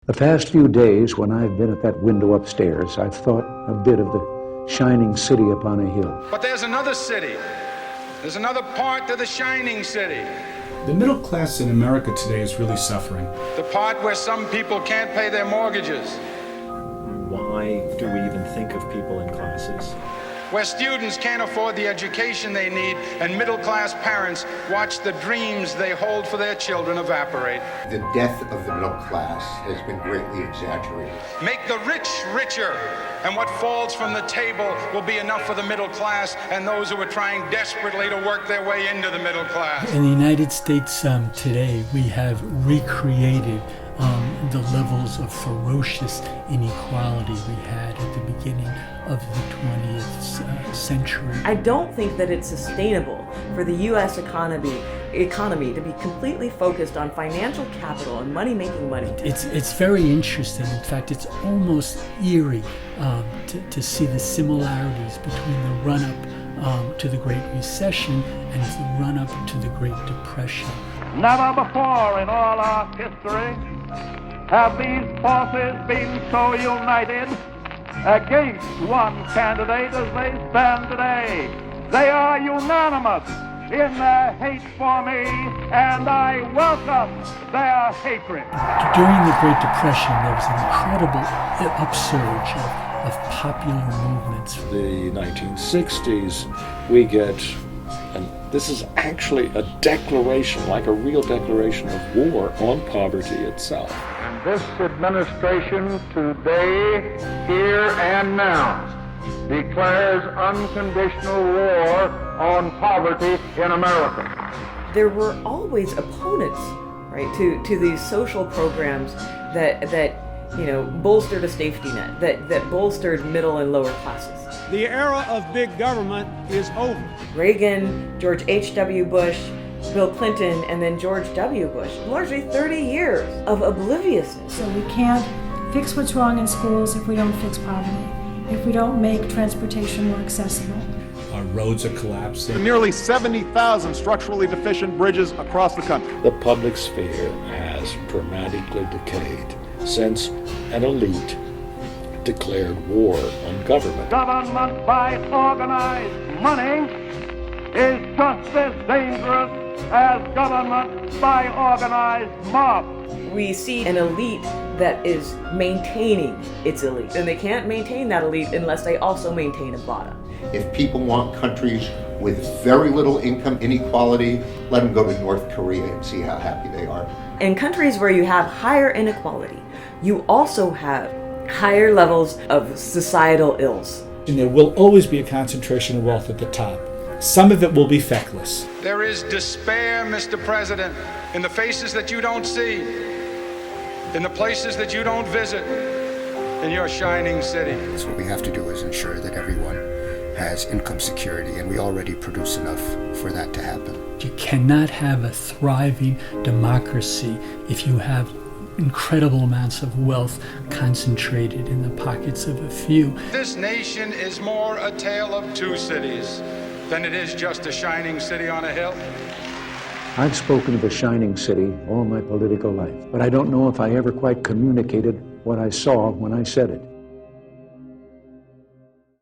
The past few days, when I've been at that window upstairs, I've thought a bit of the shining city upon a hill. But there's another city. There's another part to the shining city. The middle class in America today is really suffering. The part where some people can't pay their mortgages. Why do we even think of people in classes? Where students can't afford the education they need, and middle-class parents watch the dreams they hold for their children evaporate. The death of the middle class has been greatly exaggerated. Make the rich richer, and what falls from the table will be enough for the middle class and those who are trying desperately to work their way into the middle class. In the United States today, we have recreated the levels of ferocious inequality we had at the beginning of the 20th century. I don't think that it's sustainable for the U.S. economy to be completely focused on financial capital and making money. It's very interesting. In fact, it's almost eerie to see the similarities between the run-up to the Great Recession and the run-up to the Great Depression. Never before in all our history have these forces been so united against one candidate as they stand today. They are unanimous in their hate for me, and I welcome their hatred. During the Great Depression, there was an incredible upsurge of popular movements. The 1960s, we get, and this is actually a declaration, like a real declaration of war on poverty itself. And this administration today, here and now, declares unconditional war on poverty in America. There were always opponents, right, to these social programs that bolstered a safety net, that bolstered middle and lower classes. The era of big government is over. Reagan, George H.W. Bush, Bill Clinton, and then George W. Bush. Largely 30 years of obliviousness. So we can't fix what's wrong in schools if we don't fix poverty, if we don't make transportation more accessible. Our roads are collapsing. Nearly 70,000 structurally deficient bridges across the country. The public sphere has dramatically decayed since an elite declared war on government. Government by organized money is just as dangerous as government by organized mob. We see an elite that is maintaining its elite, and they can't maintain that elite unless they also maintain a bottom. If people want countries with very little income inequality, let them go to North Korea and see how happy they are. In countries where you have higher inequality, you also have higher levels of societal ills. And there will always be a concentration of wealth at the top. Some of it will be feckless. There is despair, Mr. President, in the faces that you don't see, in the places that you don't visit, in your shining city. So what we have to do is ensure that everyone has income security, and we already produce enough for that to happen. You cannot have a thriving democracy if you have incredible amounts of wealth concentrated in the pockets of a few. This nation is more a tale of two cities than it is just a shining city on a hill. I've spoken of a shining city all my political life, but I don't know if I ever quite communicated what I saw when I said it.